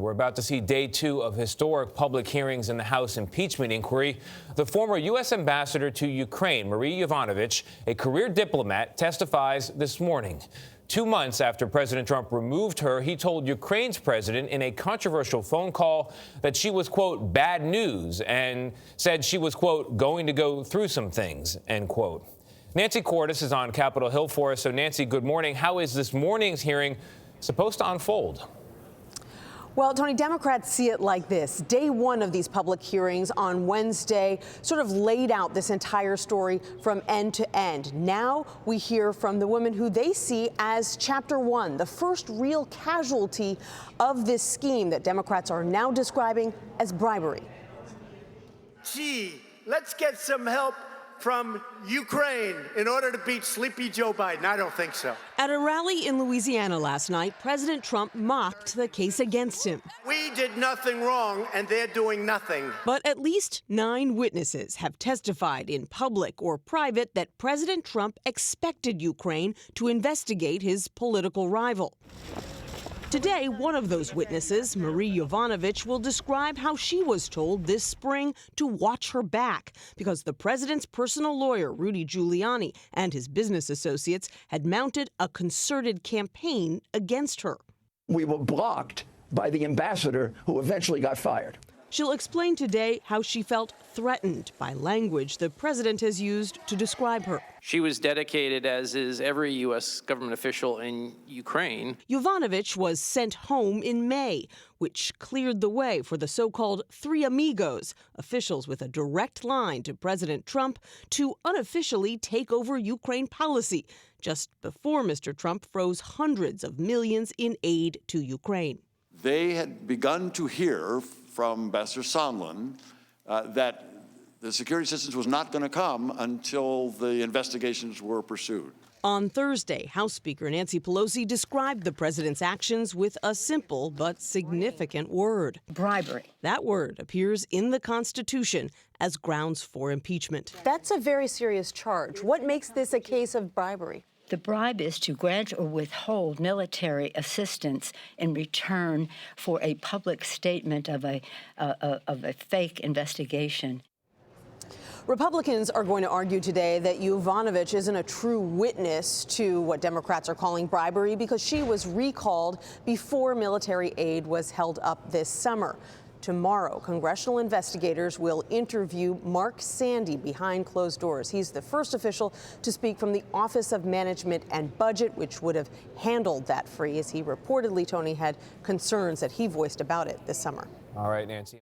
We're about to see day 2 of historic public hearings in the House impeachment inquiry. The former U.S. ambassador to Ukraine, Marie Yovanovitch, a career diplomat, testifies this morning. 2 months after President Trump removed her, he told Ukraine's president in a controversial phone call that she was, quote, bad news, and said she was, quote, going to go through some things, end quote. Nancy Cordes is on Capitol Hill for us. So, Nancy, good morning. How is this morning's hearing supposed to unfold? Well, Tony, Democrats see it like this. Day 1 of these public hearings on Wednesday sort of laid out this entire story from end to end. Now we hear from the woman who they see as Chapter 1, the first real casualty of this scheme that Democrats are now describing as bribery. Gee, let's get some help from Ukraine in order to beat sleepy Joe Biden. I don't think so. At a rally in Louisiana last night, President Trump mocked the case against him. We did nothing wrong, and they're doing nothing. But at least 9 witnesses have testified in public or private that President Trump expected Ukraine to investigate his political rival. Today, one of those witnesses, Marie Yovanovitch, will describe how she was told this spring to watch her back because the president's personal lawyer, Rudy Giuliani, and his business associates had mounted a concerted campaign against her. We were blocked by the ambassador who eventually got fired. She'll explain today how she felt threatened by language the president has used to describe her. She was dedicated, as is every U.S. government official in Ukraine. Yovanovitch was sent home in May, which cleared the way for the so-called Three Amigos, officials with a direct line to President Trump, to unofficially take over Ukraine policy, just before Mr. Trump froze hundreds of millions in aid to Ukraine. They had begun to hear from Ambassador Sondland that the security assistance was not going to come until the investigations were pursued. On Thursday, House Speaker Nancy Pelosi described the president's actions with a simple but significant word. Bribery. That word appears in the Constitution as grounds for impeachment. That's a very serious charge. What makes this a case of bribery? The bribe is to grant or withhold military assistance in return for a public statement of a fake investigation. Republicans are going to argue today that Yovanovitch isn't a true witness to what Democrats are calling bribery because she was recalled before military aid was held up this summer. Tomorrow, congressional investigators will interview Mark Sandy behind closed doors. He's the first official to speak from the Office of Management and Budget, which would have handled that freeze. He reportedly, Tony, had concerns that he voiced about it this summer. All right, Nancy.